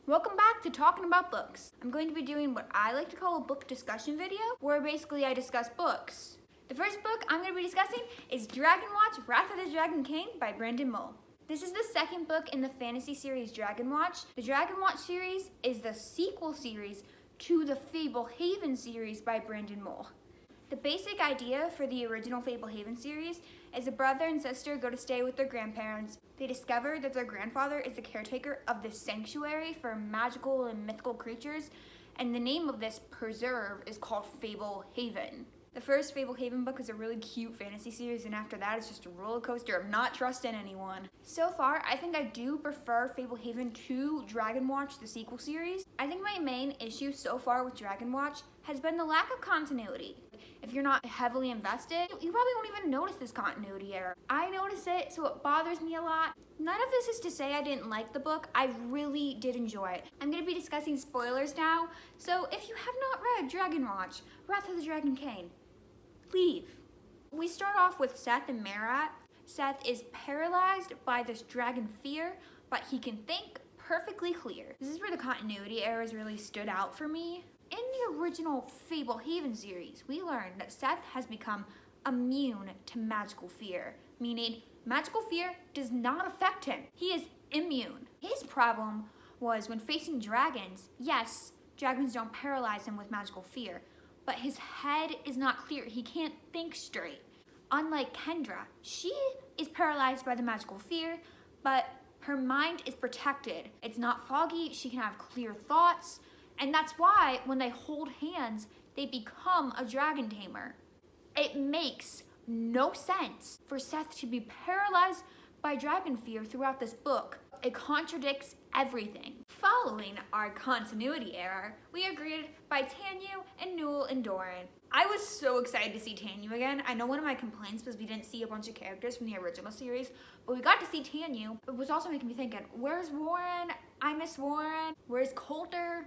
Welcome back to Talking About Books. I'm going to be doing what I like to call a book discussion video, where basically I discuss books. The first book I'm going to be discussing is Dragonwatch, Wrath of the Dragon King by Brandon Mull. This is the second book in the fantasy series Dragonwatch. The Dragonwatch series is the sequel series to the Fablehaven series by Brandon Mull. The basic idea for the original Fablehaven series is a brother and sister go to stay with their grandparents. They discover that their grandfather is the caretaker of this sanctuary for magical and mythical creatures, and the name of this preserve is called Fablehaven. The first Fablehaven book is a really cute fantasy series, and after that it's just a roller coaster of not trusting anyone. So far, I think I do prefer Fablehaven to Dragonwatch, the sequel series. I think my main issue so far with Dragonwatch has been the lack of continuity. If you're not heavily invested, you probably won't even notice this continuity error. I notice it, so it bothers me a lot. None of this is to say I didn't like the book. I really did enjoy it. I'm going to be discussing spoilers now, so if you have not read Dragonwatch, Wrath of the Dragon King, leave. We start off with Seth and Marat. Seth is paralyzed by this dragon fear, but he can think perfectly clear. This is where the continuity errors really stood out for me. In the original Fablehaven series, we learned that Seth has become immune to magical fear, meaning magical fear does not affect him. He is immune. His problem was when facing dragons. Yes, dragons don't paralyze him with magical fear, but his head is not clear. He can't think straight. Unlike Kendra, she is paralyzed by the magical fear, but her mind is protected. It's not foggy, she can have clear thoughts, and that's why when they hold hands, they become a dragon tamer. It makes no sense for Seth to be paralyzed by dragon fear throughout this book. It contradicts everything. Following our continuity error, we are greeted by Tanyu and Newell and Doran. I was so excited to see Tanyu again. I know one of my complaints was we didn't see a bunch of characters from the original series, but we got to see Tanyu. It was also making me thinking, where's Warren? I miss Warren. Where's Coulter?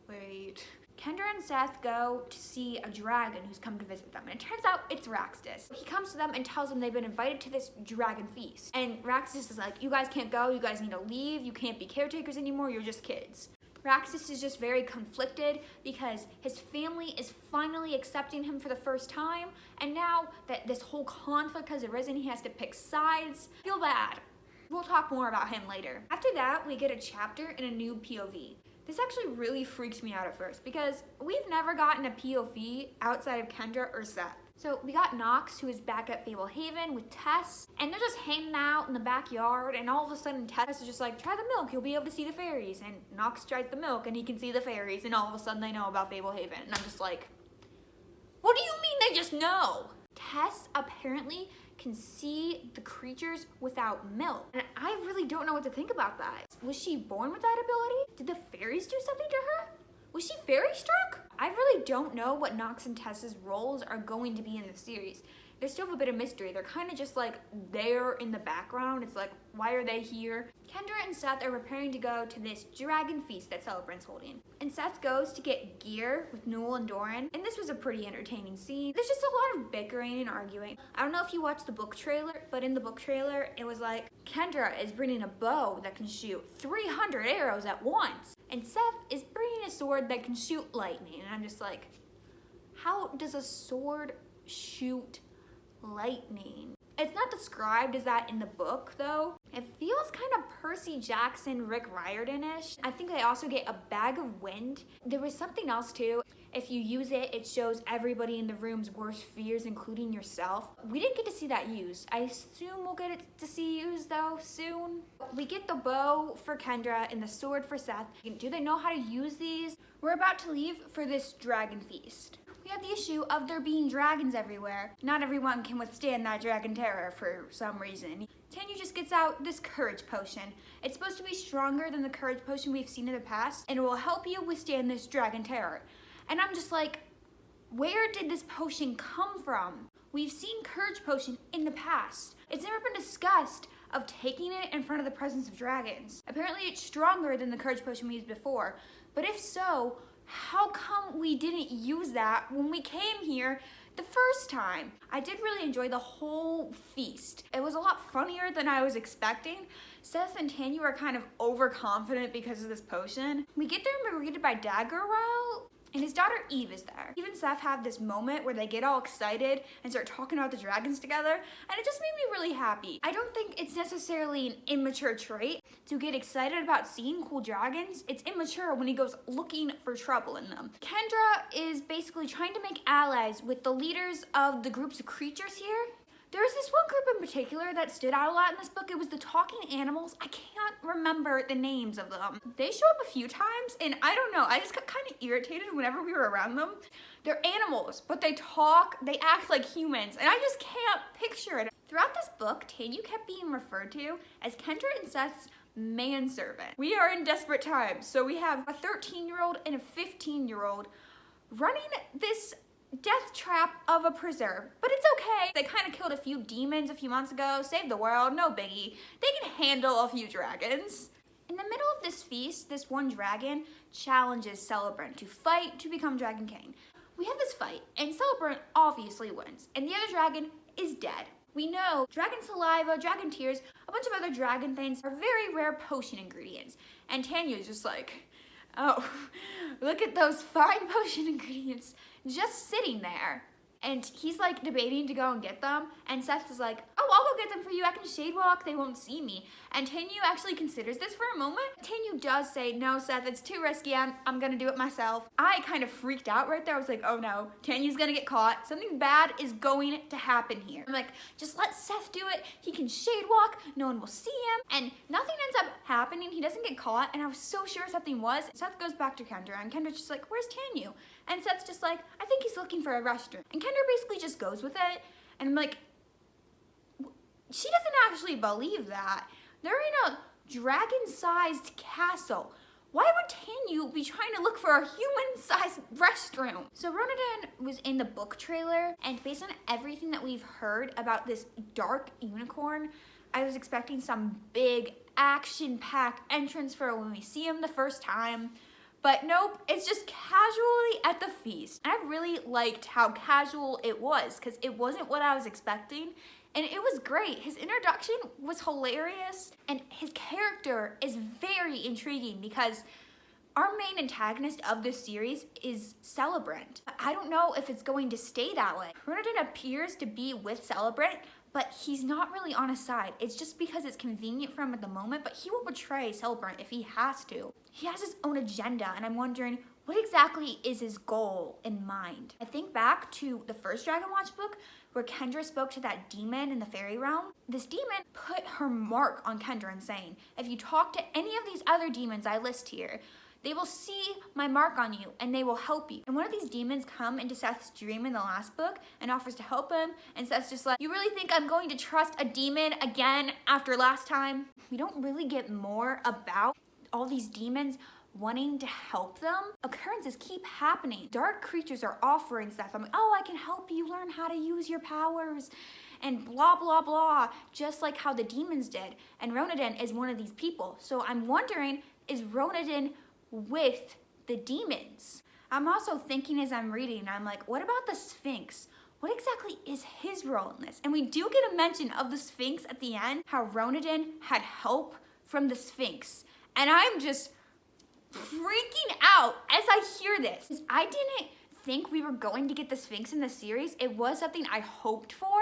Wait. Kendra and Seth go to see a dragon who's come to visit them, and it turns out it's Raxtus. He comes to them and tells them they've been invited to this dragon feast. And Raxtus is like, you guys can't go, you guys need to leave, you can't be caretakers anymore, you're just kids. Raxtus is just very conflicted because his family is finally accepting him for the first time, and now that this whole conflict has arisen, he has to pick sides. I feel bad. We'll talk more about him later. After that, we get a chapter in a new POV. This actually really freaked me out at first because we've never gotten a POV outside of Kendra or Seth. So we got Nox, who is back at Fablehaven with Tess, and they're just hanging out in the backyard, and all of a sudden Tess is just like, try the milk, you'll be able to see the fairies. And Nox tries the milk and he can see the fairies, and all of a sudden they know about Fablehaven. And I'm just like, what do you mean they just know? Tess apparently can see the creatures without milk. And I really don't know what to think about that. Was she born with that ability? Did the fairies do something to her? Was she fairy struck? I really don't know what Nox and Tess's roles are going to be in the series. There's still a bit of mystery. They're kind of just like there in the background. It's like, why are they here? Kendra and Seth are preparing to go to this dragon feast that Celebrant's holding. And Seth goes to get gear with Newell and Doran. And this was a pretty entertaining scene. There's just a lot of bickering and arguing. I don't know if you watched the book trailer, but in the book trailer, it was like, Kendra is bringing a bow that can shoot 300 arrows at once. And Seth is bringing a sword that can shoot lightning. And I'm just like, how does a sword shoot lightning? It's not described as that in the book though. It feels kind of Percy Jackson, Rick Riordan-ish. I think they also get a bag of wind. There was something else too. If you use it, it shows everybody in the room's worst fears, including yourself. We didn't get to see that used. I assume we'll get it to see used though soon. We get the bow for Kendra and the sword for Seth. Do they know how to use these? We're about to leave for this dragon feast. We have the issue of there being dragons everywhere. Not everyone can withstand that dragon terror for some reason. Tanyu just gets out this courage potion. It's supposed to be stronger than the courage potion we've seen in the past, and it will help you withstand this dragon terror. And I'm just like, where did this potion come from? We've seen courage potion in the past. It's never been discussed of taking it in front of the presence of dragons. Apparently it's stronger than the courage potion we used before, but if so, how come we didn't use that when we came here the first time? I did really enjoy the whole feast. It was a lot funnier than I was expecting. Seth and Tanya are kind of overconfident because of this potion. We get there and we're greeted by Dragonwatch, and his daughter Eve is there. Eve and Seth have this moment where they get all excited and start talking about the dragons together, and it just made me really happy. I don't think it's necessarily an immature trait to get excited about seeing cool dragons. It's immature when he goes looking for trouble in them. Kendra is basically trying to make allies with the leaders of the groups of creatures here. There was this one group in particular that stood out a lot in this book. It was the talking animals. I can't remember the names of them. They show up a few times, and I don't know, I just got kind of irritated whenever we were around them. They're animals, but they talk, they act like humans, and I just can't picture it. Throughout this book, Tanya kept being referred to as Kendra and Seth's manservant. We are in desperate times, so we have a 13-year-old and a 15-year-old running this death trap of a preserve, but it's okay. They kind of killed a few demons a few months ago, saved the world, no biggie. They can handle a few dragons. In the middle of this feast, this one dragon challenges Celebrant to fight to become Dragon King. We have this fight, and Celebrant obviously wins, and the other dragon is dead. We know dragon saliva, dragon tears, a bunch of other dragon things are very rare potion ingredients, and Tanya's just like, oh, look at those fine potion ingredients just sitting there. And he's like debating to go and get them, and Seth is like, oh, I'll go get them for you. I can shade walk, they won't see me. And Tanya actually considers this for a moment. Tanya does say, no, Seth, it's too risky. I'm gonna do it myself. I kind of freaked out right there. I was like, oh no, Tanya's gonna get caught. Something bad is going to happen here. I'm like, just let Seth do it. He can shade walk, no one will see him. And nothing ends up happening. He doesn't get caught, and I was so sure something was. Seth goes back to Kendra, and Kendra's just like, where's Tanya? And Seth's just like, I think he's looking for a restroom. And Kendra basically just goes with it. And I'm like, she doesn't actually believe that. They're in a dragon-sized castle. Why would Tanya be trying to look for a human-sized restroom? So Ronadan was in the book trailer, and based on everything that we've heard about this dark unicorn, I was expecting some big action-packed entrance for when we see him the first time. But nope, it's just casually at the feast. And I really liked how casual it was, because it wasn't what I was expecting. And it was great. His introduction was hilarious, and his character is very intriguing because our main antagonist of this series is Celebrant. I don't know if it's going to stay that way. Ronadan appears to be with Celebrant, but he's not really on his side. It's just because it's convenient for him at the moment, but he will betray Celebrant if he has to. He has his own agenda, and I'm wondering, what exactly is his goal in mind? I think back to the first Dragonwatch book where Kendra spoke to that demon in the fairy realm. This demon put her mark on Kendra and saying, if you talk to any of these other demons I list here, they will see my mark on you and they will help you. And one of these demons come into Seth's dream in the last book and offers to help him. And Seth's just like, you really think I'm going to trust a demon again after last time? We don't really get more about all these demons wanting to help them. Occurrences keep happening. Dark creatures are offering Seth, I'm like, oh, I can help you learn how to use your powers and blah, blah, blah, just like how the demons did. And Ronadan is one of these people. So I'm wondering, is Ronadan with the demons? I'm also thinking as I'm reading, I'm like, what about the Sphinx? What exactly is his role in this? And we do get a mention of the Sphinx at the end, how Ronadan had help from the Sphinx. And I'm just freaking out as I hear this. I didn't think we were going to get the Sphinx in the series. It was something I hoped for,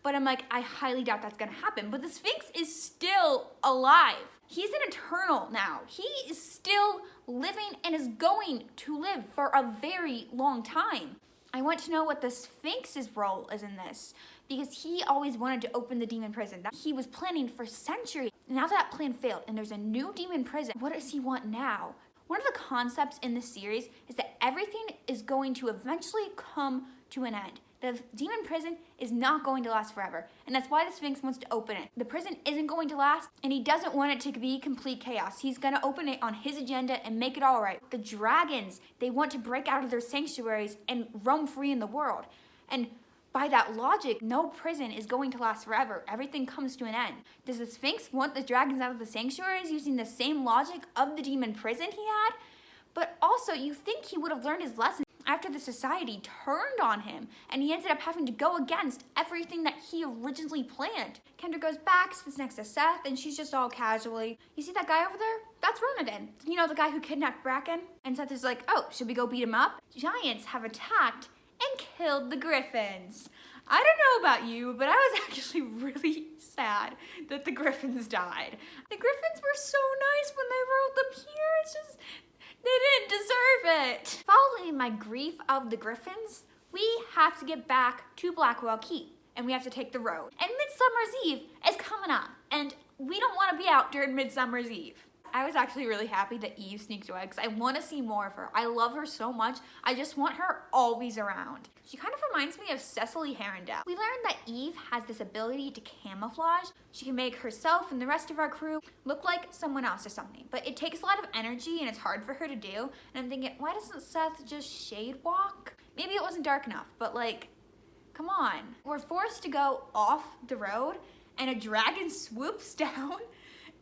but I'm like, I highly doubt that's gonna happen. But the Sphinx is still alive. He's an eternal now. He is still living and is going to live for a very long time. I want to know what the Sphinx's role is in this, because he always wanted to open the demon prison that he was planning for centuries. Now that plan failed and there's a new demon prison, what does he want now? One of the concepts in this series is that everything is going to eventually come to an end. The demon prison is not going to last forever, and that's why the Sphinx wants to open it. The prison isn't going to last, and he doesn't want it to be complete chaos. He's gonna open it on his agenda and make it all right. The dragons, they want to break out of their sanctuaries and roam free in the world. And by that logic, no prison is going to last forever. Everything comes to an end. Does the Sphinx want the dragons out of the sanctuaries using the same logic of the demon prison he had? But also, you think he would have learned his lesson. after the society turned on him and he ended up having to go against everything that he originally planned. Kendra goes back, sits next to Seth, and she's just all casually, you see that guy over there? That's Ronadin. You know, the guy who kidnapped Bracken? And Seth is like, oh, should we go beat him up? Giants have attacked and killed the Griffins. I don't know about you, but I was actually really sad that the Griffins died. The Griffins were so nice when they rode them here. It's just, they didn't deserve it. Following my grief of the Griffins, we have to get back to Blackwell Keep, and we have to take the road. And Midsummer's Eve is coming up, and we don't want to be out during Midsummer's Eve. I was actually really happy that Eve sneaked away because I want to see more of her. I love her so much. I just want her always around. She kind of reminds me of Cecily Herondale. We learned that Eve has this ability to camouflage. She can make herself and the rest of our crew look like someone else or something, but it takes a lot of energy and it's hard for her to do. And I'm thinking, why doesn't Seth just shade walk? Maybe it wasn't dark enough, but like, come on. We're forced to go off the road and a dragon swoops down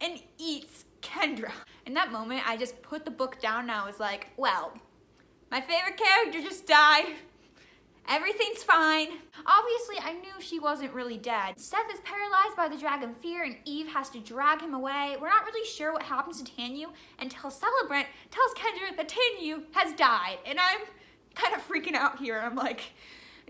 and eats Kendra. In that moment, I just put the book down and I was like, well, my favorite character just died. Everything's fine. Obviously, I knew she wasn't really dead. Seth is paralyzed by the dragon fear and Eve has to drag him away. We're not really sure what happens to Tanyu until Celebrant tells Kendra that Tanyu has died. And I'm kind of freaking out here. I'm like,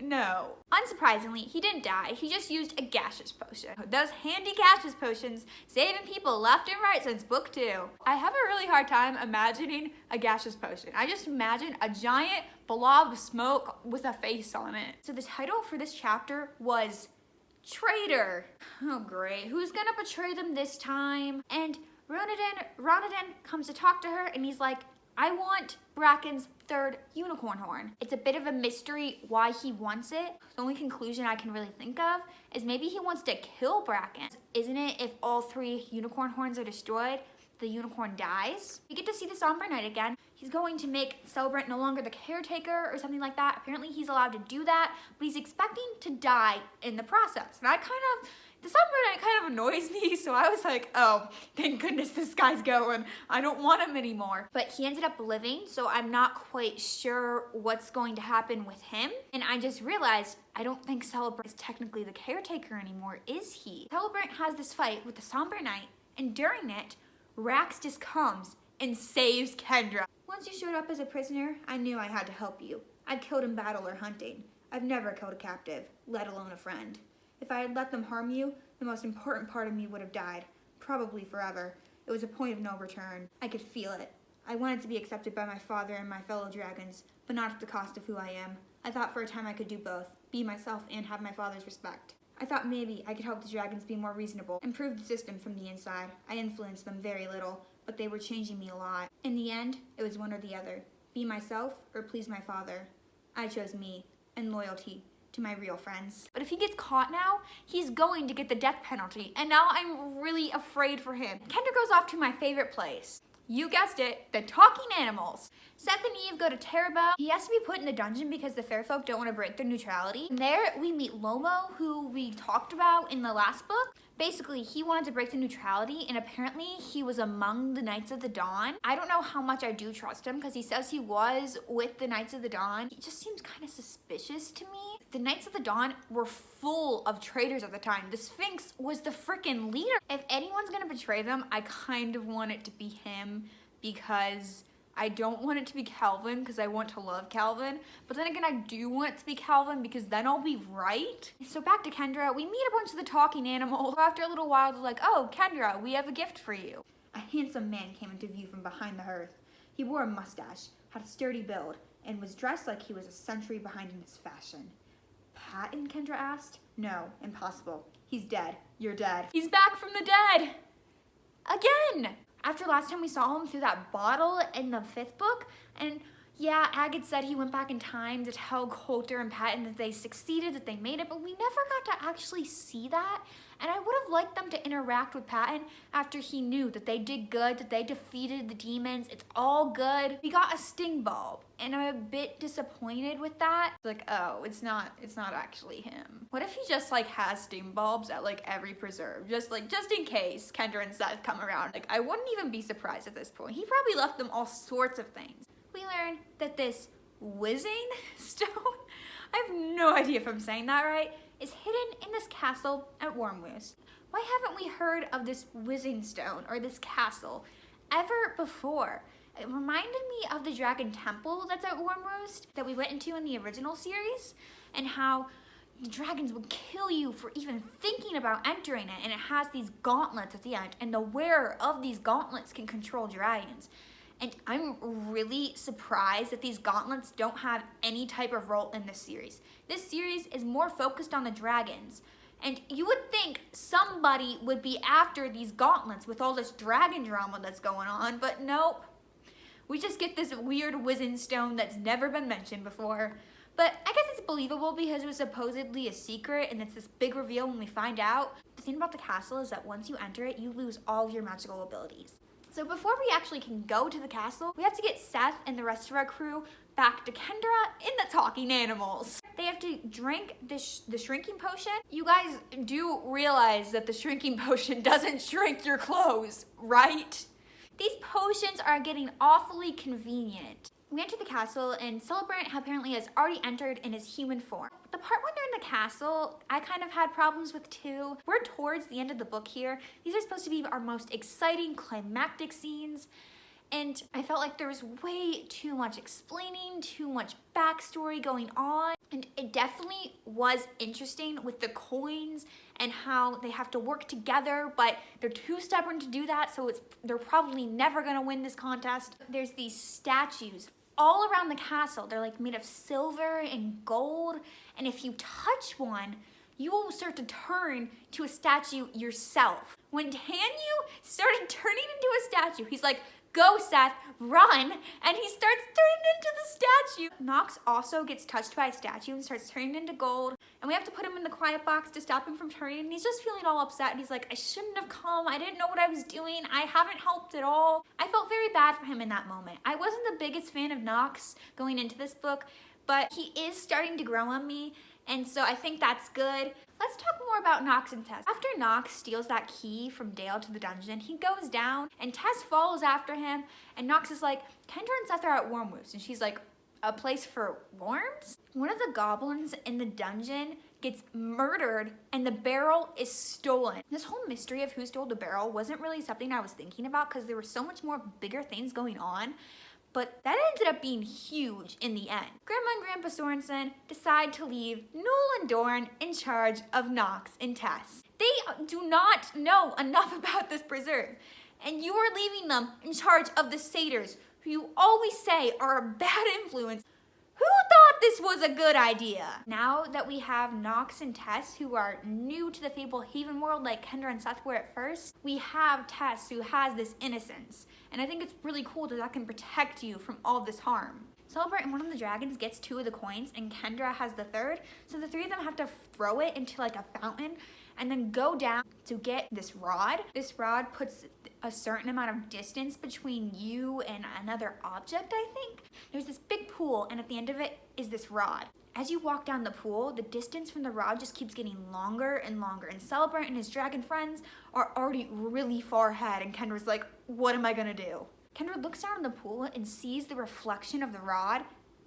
no. Unsurprisingly, he didn't die. He just used a gaseous potion. Those handy gaseous potions saving people left and right since book 2. I have a really hard time imagining a gaseous potion. I just imagine a giant blob of smoke with a face on it. So the title for this chapter was Traitor. Oh great, who's gonna betray them this time? And Ronadin comes to talk to her and he's like, I want Bracken's 3rd unicorn horn. It's a bit of a mystery why he wants it. The only conclusion I can really think of is maybe he wants to kill Bracken. Isn't it if all 3 unicorn horns are destroyed, the unicorn dies? We get to see the Somber Knight again. He's going to make Celebrant no longer the caretaker or something like that. Apparently he's allowed to do that, but he's expecting to die in the process. And the Somber Knight kind of annoys me, so I was like, oh, thank goodness this guy's going. I don't want him anymore. But he ended up living, so I'm not quite sure what's going to happen with him. And I just realized, I don't think Celebrant is technically the caretaker anymore, is he? Celebrant has this fight with the Somber Knight, and during it, Rax just comes and saves Kendra. Once you showed up as a prisoner, I knew I had to help you. I'd killed in battle or hunting. I've never killed a captive, let alone a friend. If I had let them harm you, the most important part of me would have died, probably forever. It was a point of no return. I could feel it. I wanted to be accepted by my father and my fellow dragons, but not at the cost of who I am. I thought for a time I could do both, be myself and have my father's respect. I thought maybe I could help the dragons be more reasonable, improve the system from the inside. I influenced them very little, but they were changing me a lot. In the end, it was one or the other. Be myself or please my father. I chose me and loyalty to my real friends. But if he gets caught now, he's going to get the death penalty, and now I'm really afraid for him. Kendra goes off to my favorite place. You guessed it, the talking animals. Seth and Eve go to Terabelle. He has to be put in the dungeon because the fair folk don't want to break their neutrality. And there we meet Lomo, who we talked about in the last book. Basically, he wanted to break the neutrality, and apparently he was among the Knights of the Dawn. I don't know how much I do trust him because he says he was with the Knights of the Dawn. He just seems kind of suspicious to me. The Knights of the Dawn were full of traitors at the time. The Sphinx was the freaking leader. If anyone's gonna betray them, I kind of want it to be him because I don't want it to be Calvin because I want to love Calvin. But then again, I do want it to be Calvin because then I'll be right. So back to Kendra, we meet a bunch of the talking animals. After a little while, they're like, oh, Kendra, we have a gift for you. A handsome man came into view from behind the hearth. He wore a mustache, had a sturdy build, and was dressed like he was a century behind in his fashion. Patton, Kendra asked. No, impossible. He's dead. You're dead. He's back from the dead. Again. After last time we saw him through that bottle in the 5th book, and yeah, Agate said he went back in time to tell Coulter and Patton that they succeeded, that they made it, but we never got to actually see that. And I would have liked them to interact with Patton after he knew that they did good, that they defeated the demons. It's all good. We got a sting bulb, and I'm a bit disappointed with that. Like, oh, it's not actually him. What if he just like has sting bulbs at like every preserve? Just in case Kendra and Seth come around. Like, I wouldn't even be surprised at this point. He probably left them all sorts of things. We learn that this whizzing stone, I have no idea if I'm saying that right, is hidden in this castle at Wormroost. Why haven't we heard of this whizzing stone or this castle ever before? It reminded me of the Dragon Temple that's at Wormroost that we went into in the original series, and how the dragons would kill you for even thinking about entering it, and it has these gauntlets at the end, and the wearer of these gauntlets can control dragons. And I'm really surprised that these gauntlets don't have any type of role in this series. This series is more focused on the dragons. And you would think somebody would be after these gauntlets with all this dragon drama that's going on, but nope. We just get this weird whizzing stone that's never been mentioned before. But I guess it's believable because it was supposedly a secret and it's this big reveal when we find out. The thing about the castle is that once you enter it, you lose all of your magical abilities. So before we actually can go to the castle, we have to get Seth and the rest of our crew back to Kendra in the talking animals. They have to drink the shrinking potion. You guys do realize that the shrinking potion doesn't shrink your clothes, right? These potions are getting awfully convenient. We enter the castle and Celebrant apparently has already entered in his human form. The part when they're in the castle, I kind of had problems with too. We're towards the end of the book here. These are supposed to be our most exciting climactic scenes. And I felt like there was way too much explaining, too much backstory going on. And it definitely was interesting with the coins and how they have to work together, but they're too stubborn to do that, so they're probably never gonna win this contest. There's these statues all around the castle. They're like made of silver and gold, and if you touch one, you will start to turn to a statue yourself. When Tanyu started turning into a statue, he's like, "Go, Seth, run," and he starts turning into the statue. Nox also gets touched by a statue and starts turning into gold, and we have to put him in the quiet box to stop him from turning, and he's just feeling all upset, and he's like, "I shouldn't have come, I didn't know what I was doing, I haven't helped at all." I felt very bad for him in that moment. I wasn't the biggest fan of Nox going into this book, but he is starting to grow on me, and so I think that's good. Let's talk more about Nox and Tess. After Nox steals that key from Dale to the dungeon, he goes down and Tess follows after him, and Nox is like, "Kendra and Seth are at Wormroost," and she's like, "A place for worms?" One of the goblins in the dungeon gets murdered and the barrel is stolen. This whole mystery of who stole the barrel wasn't really something I was thinking about because there were so much more bigger things going on. But that ended up being huge in the end. Grandma and Grandpa Sorensen decide to leave Noel and Dorn in charge of Nox and Tess. They do not know enough about this preserve, and you are leaving them in charge of the satyrs, who you always say are a bad influence. Who thought this was a good idea? Now that we have Nox and Tess, who are new to the Fable Haven world like Kendra and Seth were at first, we have Tess, who has this innocence. And I think it's really cool that can protect you from all this harm. Celebrant and one of the dragons gets 2 of the coins, and Kendra has the 3rd. So the 3 of them have to throw it into like a fountain and then go down to get this rod. This rod puts a certain amount of distance between you and another object, I think. There's this big pool, and at the end of it is this rod. As you walk down the pool, the distance from the rod just keeps getting longer and longer, and Celebrant and his dragon friends are already really far ahead, and Kendra's like, "What am I gonna do?" Kendra looks down in the pool and sees the reflection of the rod,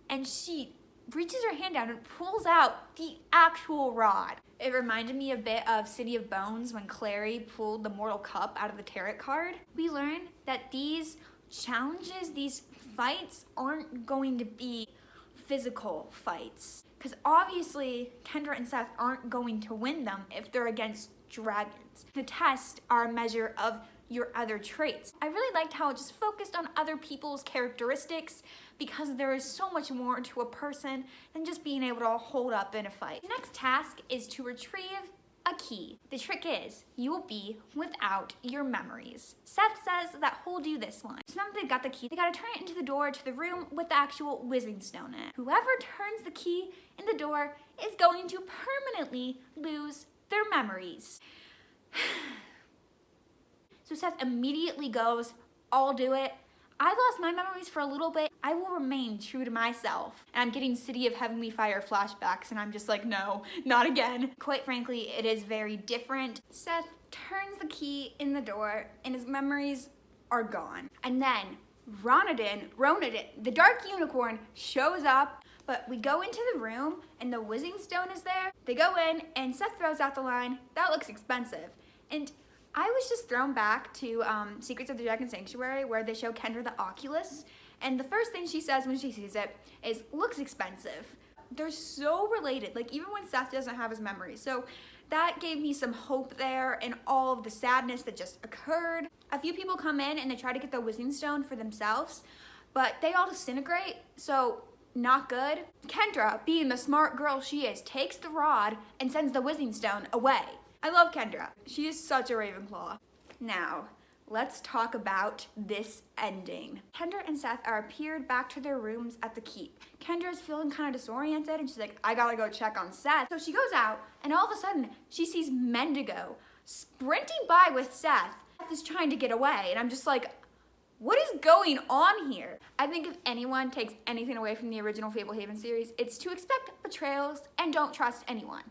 and she reaches her hand down and pulls out the actual rod. It reminded me a bit of City of Bones when Clary pulled the Mortal Cup out of the tarot card. We learned that these challenges, these fights, aren't going to be physical fights. Because obviously, Kendra and Seth aren't going to win them if they're against dragons. The tests are a measure of your other traits. I really liked how it just focused on other people's characteristics, because there is so much more to a person than just being able to hold up in a fight. The next task is to retrieve a key. The trick is, you will be without your memories. Seth says that he'll do this one. So now that they've got the key, they gotta turn it into the door to the room with the actual whizzing stone in it. Whoever turns the key in the door is going to permanently lose their memories. So Seth immediately goes, "I'll do it. I lost my memories for a little bit. I will remain true to myself." And I'm getting City of Heavenly Fire flashbacks, and I'm just like, no, not again. Quite frankly, it is very different. Seth turns the key in the door, and his memories are gone. And then, Ronadin, the dark unicorn, shows up, but we go into the room and the Wizarding Stone is there. They go in and Seth throws out the line, "That looks expensive." And I was just thrown back to Secrets of the Dragon Sanctuary, where they show Kendra the Oculus, and the first thing she says when she sees it is, "Looks expensive." They're so related, like even when Seth doesn't have his memories. So that gave me some hope there and all of the sadness that just occurred. A few people come in and they try to get the Wizarding Stone for themselves, but they all disintegrate, so not good. Kendra, being the smart girl she is, takes the rod and sends the Wizarding Stone away. I love Kendra. She is such a Ravenclaw. Now, let's talk about this ending. Kendra and Seth are appeared back to their rooms at the keep. Kendra's feeling kind of disoriented and she's like, "I gotta go check on Seth." So she goes out and all of a sudden she sees Mendigo sprinting by with Seth. Seth is trying to get away and I'm just like, what is going on here? I think if anyone takes anything away from the original Fablehaven series, it's to expect betrayals and don't trust anyone.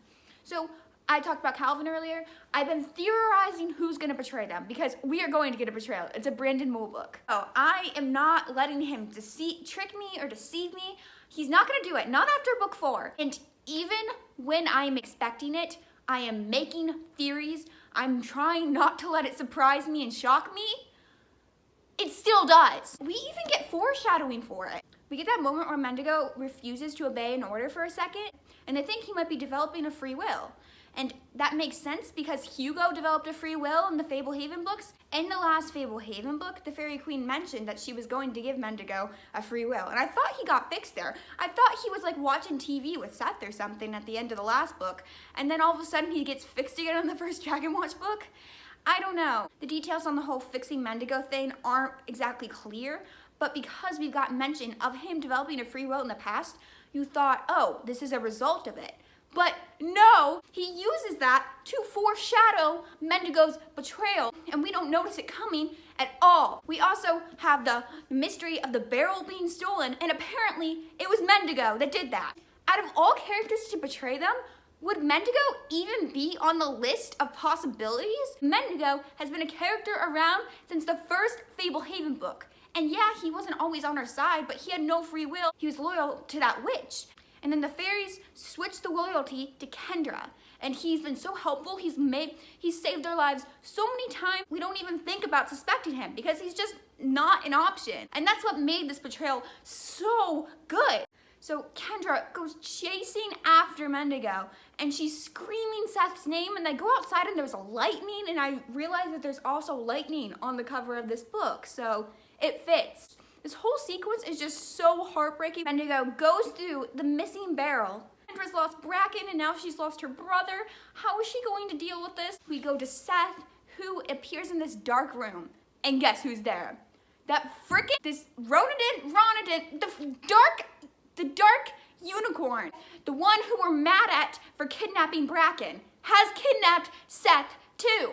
So I talked about Calvin earlier. I've been theorizing who's gonna betray them because we are going to get a betrayal. It's a Brandon Mole book. Oh, I am not letting him trick me or deceive me. He's not gonna do it, not after book 4. And even when I'm expecting it, I am making theories. I'm trying not to let it surprise me and shock me. It still does. We even get foreshadowing for it. We get that moment where Mendigo refuses to obey an order for a second, and they think he might be developing a free will. And that makes sense because Hugo developed a free will in the Fablehaven books. In the last Fablehaven book, the Fairy Queen mentioned that she was going to give Mendigo a free will. And I thought he got fixed there. I thought he was like watching TV with Seth or something at the end of the last book. And then all of a sudden he gets fixed again in the first Dragonwatch book. I don't know. The details on the whole fixing Mendigo thing aren't exactly clear. But because we've got mention of him developing a free will in the past, you thought, oh, this is a result of it. But no, he uses that to foreshadow Mendigo's betrayal, and we don't notice it coming at all. We also have the mystery of the barrel being stolen, and apparently it was Mendigo that did that. Out of all characters to betray them, would Mendigo even be on the list of possibilities? Mendigo has been a character around since the first Fablehaven book. And yeah, he wasn't always on our side, but he had no free will. He was loyal to that witch. And then the fairies switched the loyalty to Kendra. And he's been so helpful. He's saved their lives so many times. We don't even think about suspecting him because he's just not an option. And that's what made this betrayal so good. So Kendra goes chasing after Mendigo and she's screaming Seth's name, and they go outside and there's a lightning, and I realize that there's also lightning on the cover of this book. So it fits. This whole sequence is just so heartbreaking. Mendigo goes through the missing barrel. Kendra's lost Bracken and now she's lost her brother. How is she going to deal with this? We go to Seth, who appears in this dark room. And guess who's there? That this Ronadin, the dark unicorn. The one who we're mad at for kidnapping Bracken has kidnapped Seth too.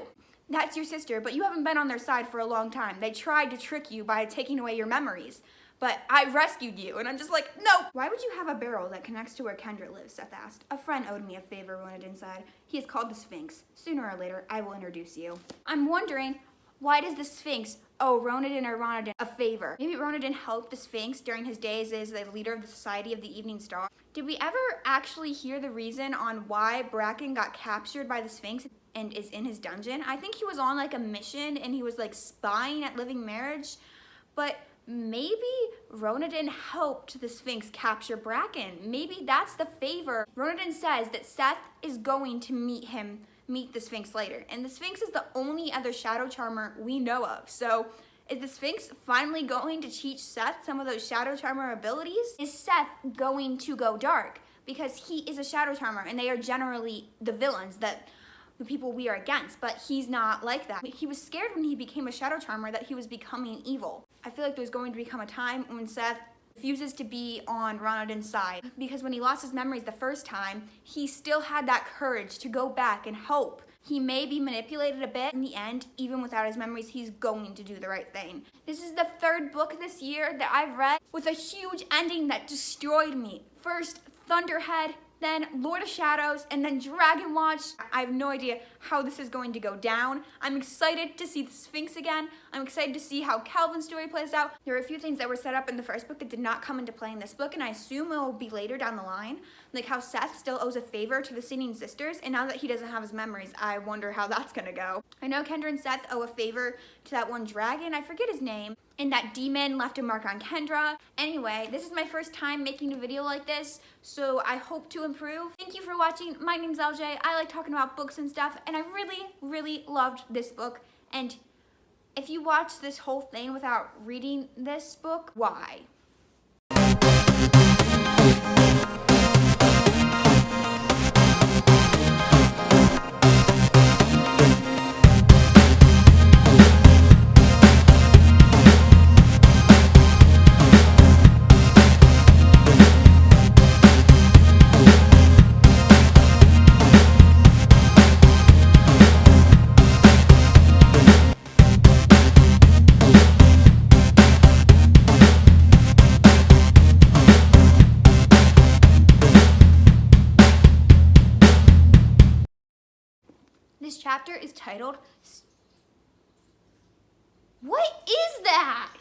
That's your sister, but you haven't been on their side for a long time. They tried to trick you by taking away your memories, but I rescued you, and I'm just like, no! Why would you have a barrel that connects to where Kendra lives, Seth asked. A friend owed me a favor, Ronadin said. He is called the Sphinx. Sooner or later, I will introduce you. I'm wondering, why does the Sphinx owe Ronadin or Ronadin a favor? Maybe Ronadin helped the Sphinx during his days as the leader of the Society of the Evening Star. Did we ever actually hear the reason on why Bracken got captured by the Sphinx and is in his dungeon? I think he was on like a mission and he was like spying at Living Marriage, but maybe Ronadin helped the Sphinx capture Bracken. Maybe that's the favor. Ronadin says that Seth is going to meet the Sphinx later, and the Sphinx is the only other shadow charmer we know of. So is the Sphinx finally going to teach Seth some of those shadow charmer abilities? Is Seth going to go dark? Because he is a shadow charmer and they are generally the villains, the people we are against, but he's not like that. He was scared when he became a shadow charmer that he was becoming evil. I feel like there's going to become a time when Seth refuses to be on Ronadin's side, because when he lost his memories the first time, he still had that courage to go back and hope. He may be manipulated a bit. In the end, even without his memories, he's going to do the right thing. This is the third book this year that I've read with a huge ending that destroyed me. First, Thunderhead, then Lord of Shadows, and then Dragonwatch. I have no idea how this is going to go down. I'm excited to see the Sphinx again. I'm excited to see how Calvin's story plays out. There are a few things that were set up in the first book that did not come into play in this book, and I assume it will be later down the line. Like how Seth still owes a favor to the Singing Sisters, and now that he doesn't have his memories, I wonder how that's gonna go. I know Kendra and Seth owe a favor to that one dragon, I forget his name, and that demon left a mark on Kendra. Anyway, this is my first time making a video like this, so I hope to improve. Thank you for watching. My name's LJ. I like talking about books and stuff, and I really loved this book. And if you watch this whole thing without reading this book, why? This chapter is titled... What is that?